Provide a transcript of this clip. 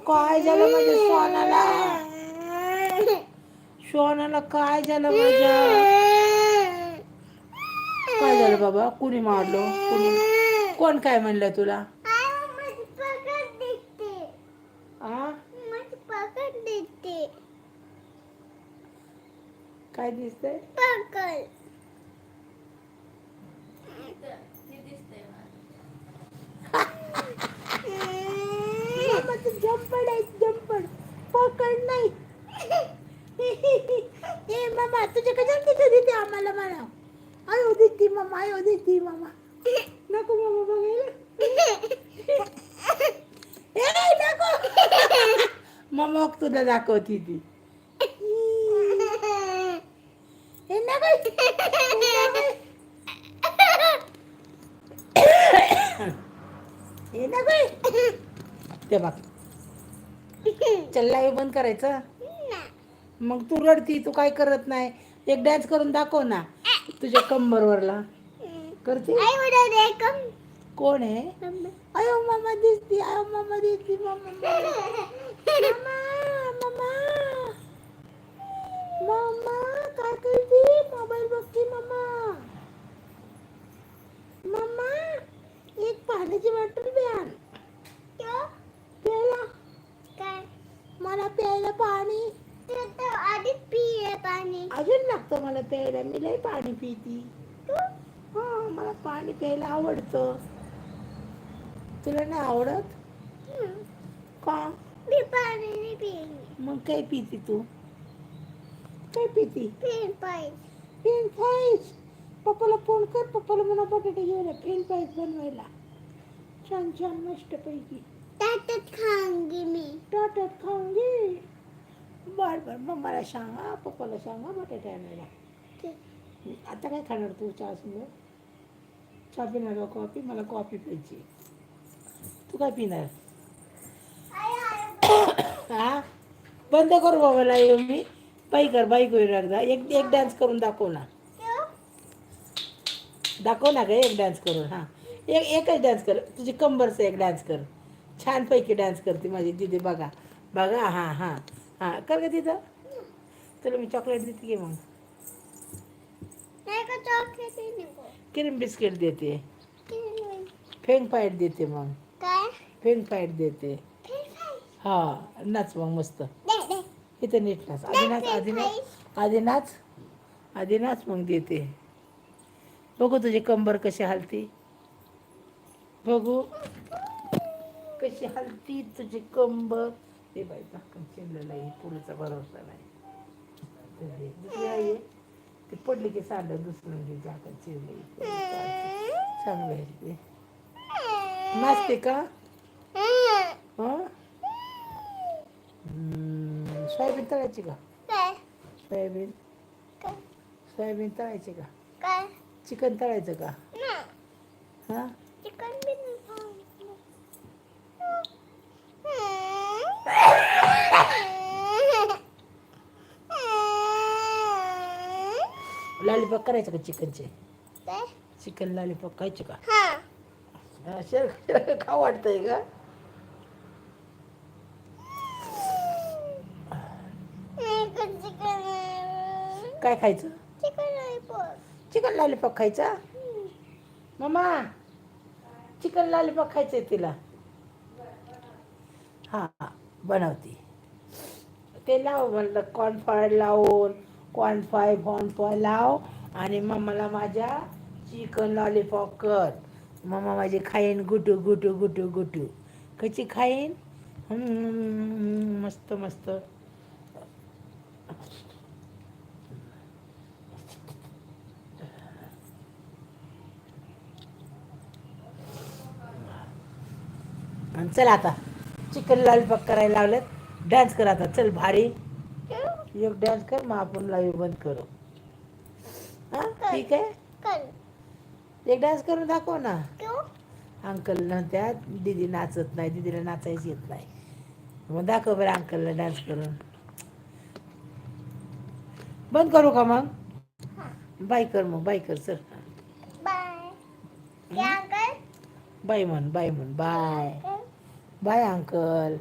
काय झालं माझ्या सोनाला? सोनाला काय झालं माझ्या? काय झालं बाबा? कुणी मारलं? कोण काय म्हणलं तुला? आ? काय दिसतंय? जंपड आहे, जंपड. पकड नाही. ए मामा, तुझ्या कशाला तिथे देते आम्हाला म्हणा? आयो देती मामा, आयो देती मामा. नको मामा बघायला. ए नको. मामा तुला दाखवती ती. ए नको. ए नको. ते बघ. चल लाईव्ह बंद करायचं. मग तू रडती, तू काय करत नाही. एक डान्स करून दाखव ना तुझ्या कंबरवरला. करते? कोण आहे? अयो मामा दिसती, अयो मामा दिसती, मामा मामा मामा मामा काय करते? मोबाईल बघते मामा. मामा एक पाण्याची बॉटल द्या. प्यायला काय? मला प्यायला पाणी. आधी पिये पाणी. अजून लागतं मला प्यायला. मी लई पाणी पिती. हा मला पाणी प्यायला आवडतं. तुला नाही आवडत? का? मी पाणी नाही पिली. मग काय पिती तू? काय पिती? French fries. French fries. पप्पाला फोन कर. पप्पाला म्हणा बटाटे घेऊन ये फ्रेंच फ्राईज बनवायला. छान छान मस्त पैकी. ताटात खाऊंगी मी. ताटात खाऊंगी. बर बर मम्माला सांगा, पप्पाला सांगा बटाटे आणायला. आता काय खाणार तू चहा संग? चहा पिणार का कॉफी? मला कॉफी प्यायची. तू काय पिणार? हा बंद करू बाबा लाईव्ह मी. बाई कर, बाई होईल एकदा. एक एक डान्स करून दाखव ना. दाखव ना ग एक डान्स करून. हा एकच डान्स कर. तुझी कंबरचा एक डान्स कर. छानपैकी डान्स करते माझी दीदी. बघा बघा. हां हां हां कर ग तिथं. तुला मी चॉकलेट देते की मग. क्रीम बिस्किट देते. फेंग फाईट देते मग. काय? फेंग फाईट देते. हा नाच मग मस्त. इथं नीट नाच. आधी नाच, आधी नाच, आधी नाच, आधी नाच मग देते. बघू तुझी कंबर कशी हलती. बघू कशी हलती तुझी कंबर. ते बाई झाकण चिरलेलं आहे. पुढचा भरोसा नाही. दुसरी आहे ते पडली की सांडलं दुसरं झाकण चिरले. चांगलं आहे ते. नाचते का? हं? सोयाबीन तळायची का? सोयाबीन सोयाबीन तळायची का? चिकन तळायचं का? हा लॉलीपॉप करायचं का चिकनचे? चिकन लॉलीपॉप खायचे का? का वाटतंय का? काय खायचं? चिकन लॉलीपॉप खायचा. मामा चिकन लॉलीपॉप खायचंय तिला. हा बनवते. ते लाव म्हणलं कॉर्नफ्लावर लावून. कॉर्नफ्लाय लाव आणि मम्माला माझ्या चिकन लॉलीपॉप कर. मम्मा माझी खाईन गुटू गुटू गुटू गुटू. कशी खाईन? मस्त मस्त. आणि चल आता चिकन लॉलीपॉप करायला लावलेत. डान्स कर आता चल भारी. एक डान्स कर मग आपण लाईव्ह बंद करू. हा ठीक आहे. एक डान्स करून दाखव ना. अंकल म्हणतात दीदी नाचत नाही. दीदीला नाचायच येत नाही. मग दाखव बरं अंकलला डान्स करून. बंद करू का मग? बाय कर मग. बाय कर सर. बाय म्हण. बाय म्हण. Bye bye uncle.